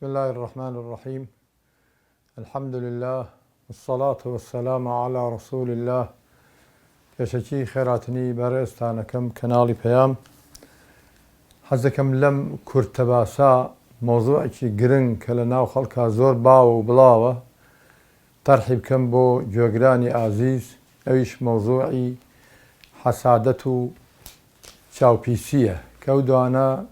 بسم الله الرحمن الرحيم. الحمد لله والصلاة والسلام على رسول الله. كشكي خيراتني بارستانكم كنالي بيام حزكم لم كرتباسا موضوع جرن كلنا وخلقها زور باو بلاوة ترحيب كم بو جوغراني عزيز ايش موضوعي حسادته چاوپیسیە كودوانا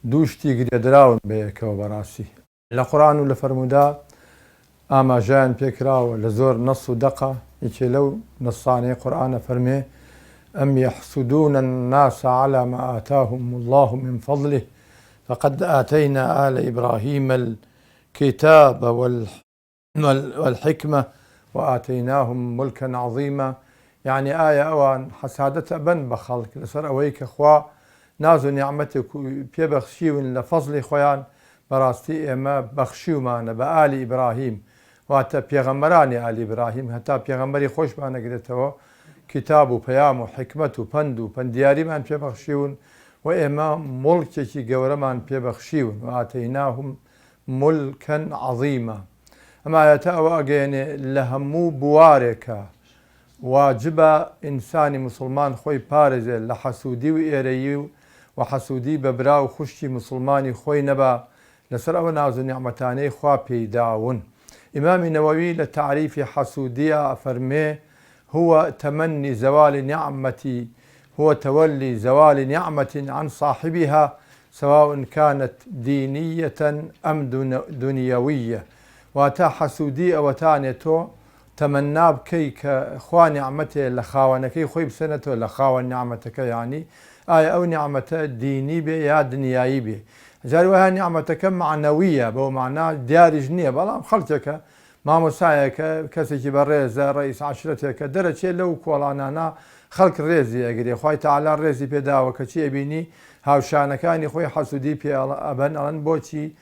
دوشتي قدراون بيكو براسي لقرآن ولا فرمودا اما جان بيكراو لزور نص دقة يكي لو نصاني قرآن فرمي أم يحسدون الناس على ما آتاهم الله من فضله فقد آتينا آل إبراهيم الكتاب والحكمة وآتيناهم ملكا عظيما. يعني آية أوان حسادة بن بخلق لسر أويك أخوا نازو نعمتك بيبخشيون لفضل خوان براستي إما بخشيو معنا بآل إبراهيم واتا بيغمراني آل إبراهيم حتى بيغمري خوش معنا قدتوا كتاب بيام وحكمة بندو بندياري من بيبخشيون وإما ملكك قورمان بيبخشيون وآتيناهم ملكا عظيما. أما يتأوى أجيني لهمو بواركا واجب إنساني مسلمان خوي بارزة لحسودي وإيريو وحسودي ببراو خشتي مسلماني خوي نبا لسر أو نازو نعمتاني خوا بيداون. إمام النووي لتعريف حسودية فرمي هو تمني زوال نعمتي هو تولي زوال نعمة عن صاحبها سواء كانت دينية أم دنيوية. واتا حسودية وتانيتو تمنى بكيك خوا نعمته لخاونكي خوي بسنته لخاون نعمتك يعني أو نعمته ديني بي يا دنياي بي جاروها نعمتك معنوية بو معناه ديار جنيه بلا خلتك ما مسايك كسي بريزة رئيس عشرتك درجة لو كولانا خلق ريزي أجري خوي تعالى ريزي بيدا وكشي بيني هاوشانا كاني خوي حسودي بي أبن ألن بوشي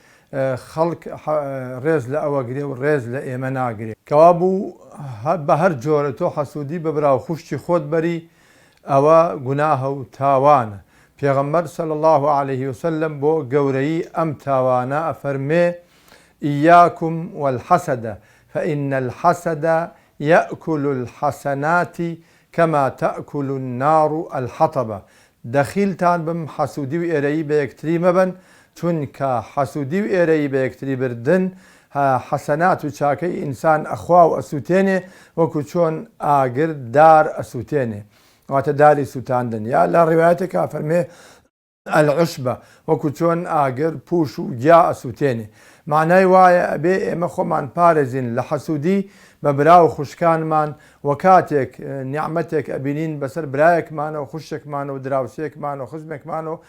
خلق ريز لأوجري والريز لإيمانا أجري كوابو بهر جورتو حسودي ببراو خوشتي خود بري أو جناه وتاوان. پیغمبر صلى الله عليه وسلم بو جوري أم تاوانا أفرمي إياكم والحسد فإن الحسد يأكل الحسنات كما تأكل النار الحطب. دخيلتان بم حسودي وإيري بيكتري مبن چونك حسودي وإيري بيكتري بردن حسنات وشاكي إنسان أخواه أسوتيني وكوشون آقر دار أسوتيني واتداري سوتاندن يا لا روايتك فرمي العشبة وكوشون آقر بوشو جاء أسوتيني معناه وايا أبي مخو من بارزين لحسودي ببراو خشكان من وكاتك نعمتك أبينين بسر برايك مانو وخشك مانو ودراوسيك مانو وخزمك مانو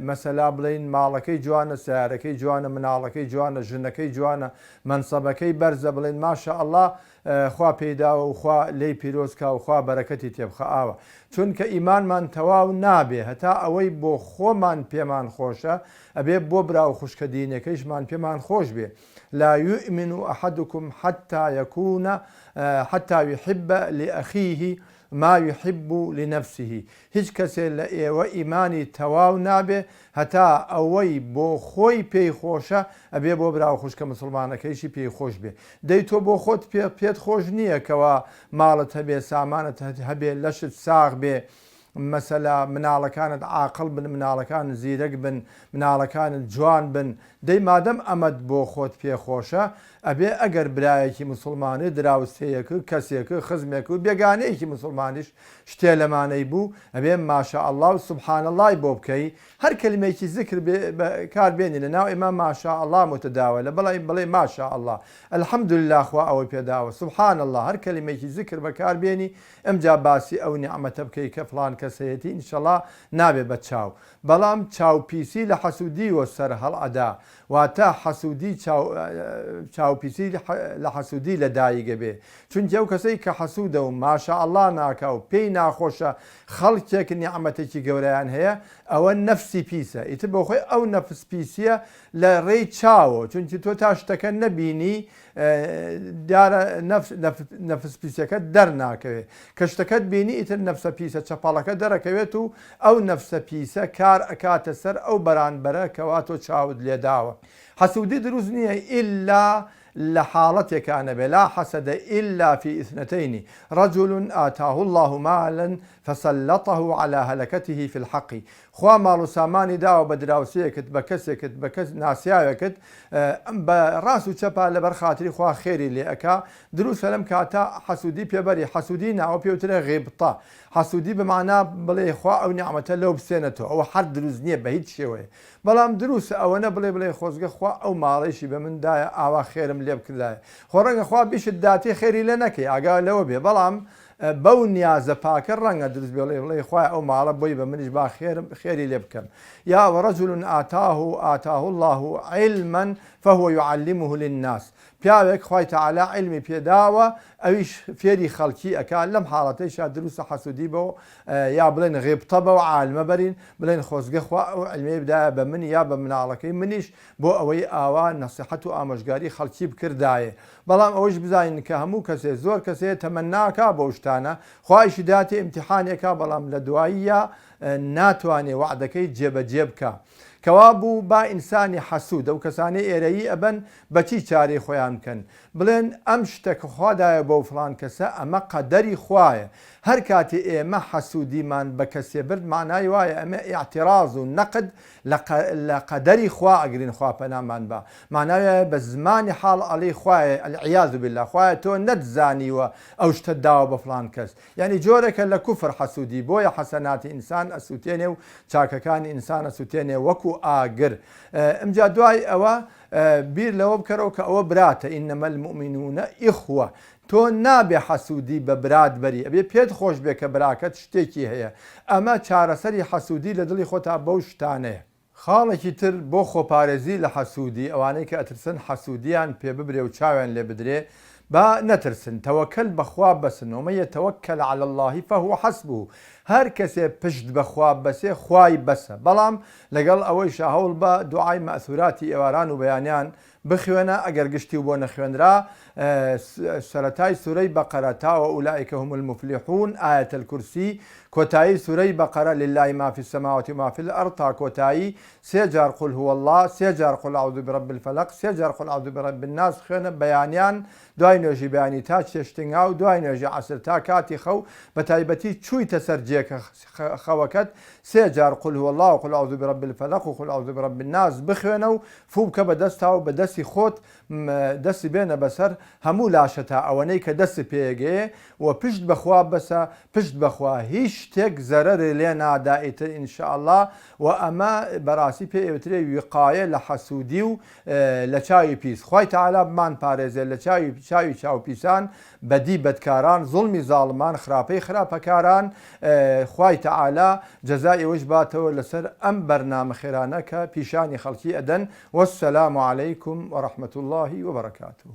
مثلا بلين مالكي جوانا سياركي جوانا منالكي جوانا جنكي جوانا منصبكي برزة بلين ما شاء الله خوا بيدا وخوا لي بيروسكا وخوا بركتي تبخا آوا چونك إيمان من تواو نابي هتا أوي بو خو من بيمان خوشا أبي بو براو خشك دينكيش من بيمان خوش بي. لا يؤمن أحدكم حتى يكون حتى يحب لأخيه ما يحب لنفسه. هیچ کسی وإيماني تواو نابه هتا اوي بو خوي بي خوشه ابي بو براو خوش كمسلمانه كيشي بي خوش بي ديتو بو خود بيت خوش نيه كوا مالت هبي سامانه هبي لشت ساغ بي مثلا مناله كانت عاقل بن مناله كان زيرق بن مناله كانت جوان بن دي مادام امد بو خود بي خوشه ابي اگر برايكي مسلماني دراوستيك كسيك خزمك بيغانيكي مسلمانيش شتيلماني بو ابي ما شاء الله سبحان الله بوبكي هر كلمه ذكر بكار بيني لنا امام ما شاء الله متداوله بلا ما شاء الله الحمد لله اخوا او بيداو سبحان الله هر كلمه ذكر بكار بيني ام جاباسي او نعمه بكي كفلان كسيتي ان شاء الله نابي بتشاو بلام تشاو بيسي لحسودي وسر هالأداء واتا حسودي تشاو بيسي لحسودي لدايق به چونك او كسي كحسوده وما شاء الله ناكاو بي ناخوشه خلقك نعمتك قوريان هي او النفس بيسه يتبو خوي او نفس بيسيه لە ڕێی چاوە، چونکی تۆ تا شتەکە نەبینی دیارە نەفس پیسەکەت دەرناکەوێت، کە شتەکەت بینی ئیتر نەفسە پیسە چەپاڵەکە دەرەکەوێت و ئەو نەفسە پیسە کار ئەکاتە سەر ئەو بەرانبەرە کەوا تۆ چاوت لێداوە. حەسوودی دروست نییە ئیلا لە حاڵەتێکانە بێ، لا حەسەدە ئیلا فی ئیثنەتەینی رەجوڵ ئاتاه الله مالا فسلطه على هلكته في الحق. خوا ماڵ و سامانی داوە بە دراوسەیەکت، بە کەسێکت، بە کەس ناسیاوێکت، بە ڕاست و چەپا لەبەر خاتری خوا خێری لێ ئەکا. دروستە لەم کاتە حەسوودی پێبەری. حەسوودی ناوە پێوترە غیبتە. حەسوودی بەمانا بڵێ خوا ئەو نیعمەتە لەو بسێنێتەوە، ئەوە هەر دروست نییە بە هیچ شێوەیە. بەڵام دروستە ئەوەنە بڵێ خۆزگە خوا ئەو ماڵیشی بە مندایە ئاوا خێرم لێ بکردایە. خۆ ڕەنگە خوا بیشت داتی خێری لێ نەکەی، ئاگا لەوە بێ، بەڵام بەو نیازە پاکە ڕەنگە دروست بڵێ خوای ئەو ماڵە بۆی بە منیش با خێری لێ بکەم. یا وەرەجوڵ ئاتاه الله علما فهو يعلمه للناس. پیاوێک خوای تەعالی علمی پێداوە ئەویش فێری خەڵکی ئەکا. لەم حاڵەتەیشا دروستە حەسوودی بەوە یا بڵێن غیبتە بەوە عالمە بەرین، بڵێن خۆزگە خوا ئەو علمەیە بدایە بە من یا بە مناڵەکەی منیش بۆ ئەوەی ئاوا نەسیحەت و ئامۆژگاری خەڵکی بکردایە. بەڵام ئەوەش بزانین کە هەموو کەسێ زۆر کەسێ تەمەناکە بەو شتانە، خوایشی داتی ئیمتیحانێکە، بەڵام لە دواییە ناتوانێ وعدەکەی جێبەجێ بکە. کەوا بوو با ئینسانی حەسوود ئەو کەسانەی ئێرەیی ئەبەن بەچی چارەی خۆیان بکەن، بڵێن ئەم شتەکە خوادایە بۆ فڵان کەسە ئەمە قەدەری خوایە. هەر کاتی ئێمە حەسوودیمان بە کەسێ برد معنای وایە ئەمە ئیعتیراز و نەقد لە قەدەری خوا ئەگرین، خوا پەنامان بە. معناویە بە زمانی حاڵ ئەڵێی خوایە العیاذ بالله، خوایە تۆ نەتزانیوە ئەو شتە داوە بە فڵان کەس. یعنی جۆرێکە لە کوفر حەسوودی، بۆیە حەسەناتی ئینسان ئەسووتێنێ و چاکەکانی ئینسان ئەسووتێنێ وەکو ئاگر. ئەمجا دوای ئەوە بیر لەوە بکەرەوە کە ئەوە براتە، ئینەمە المؤمنون ئیخوە. تۆ نابێ حەسوودی بە برات بەری، ئەبێ پێت خۆش بێ کە براکەت شتێکی هەیە. ئەمە چارەسەری حەسوودی لە دڵی خۆتا بەو شتانەیە. خاڵێکی تر بۆ خۆپارێزی لە حەسوودی، ئەوانەی کە ئەترسن حەسوودیان پێ ببرێ و چاویان لێ بدرێ، با نەترسن، تەوەکەل بەخوا بەسن. ومن یتوکل علی الله فهو حسبه. هەر کەسێ پشت بەخوا بەسێ خوای بەسە. بەڵام لەگەڵ ئەوەی شاهەوڵ بە دوعای مەئثوراتی ئێواران و بەیانیان بخوێنە ئەگەر گشتی و بۆ نەخوێنرا سەرەتای سورەی بەقەرە تاوە ئولائیکە هم المفلیحون ئایەتە الکورسی، کۆتایی سورەی بەقەرە لله ما فی السماوات و ما فی الأرض تا کۆتایی 3 جار قل هو الله، 3 جار قل أعوذ برب الفلق، 3 جار قل أعوذ برب الناس خوێنە بەیانیان دوای نوێژی بەیانی تا چێشتنگا و دوای نوێژی عەسر تا کاتی خەو بە تایبەتی چوویتە سەر جێکە خەوەکەت 3 جار قل هو الله و قل أعوذ برب الفلق و قل أعوذ برب الناس بخوێنە و فوو بکە بە دەستاو بە دەستی خۆت دەستی بێنە بەسەر هەموو لاشەتا ئەوەنەی کە دەستی پێگەیە و پشت بەخوا بەسە، پشت بەخوا هیچ شتێک زەرەرێ لێ نادائیتر ئینشاءالله. و ئەمە بەڕاستی پێ ئێوترێ وقایە لە حەسوودی و لە چاوی پیس. خوای تەعالی بمان پارێزێ لە چاوی چاو پیسان، بەدی بەدکاران، زوڵمی زاڵمان، خراپەی خراپەکاران. خوای تەعالی جەزای ئێوەش باتەوە لەسەر ئەم بەرنامە خێرانە کە پیشانی خەڵکی ئەدەن. وەسسەلام عەلەیکم وەڕەحمەت الله وبەرەکاتوه.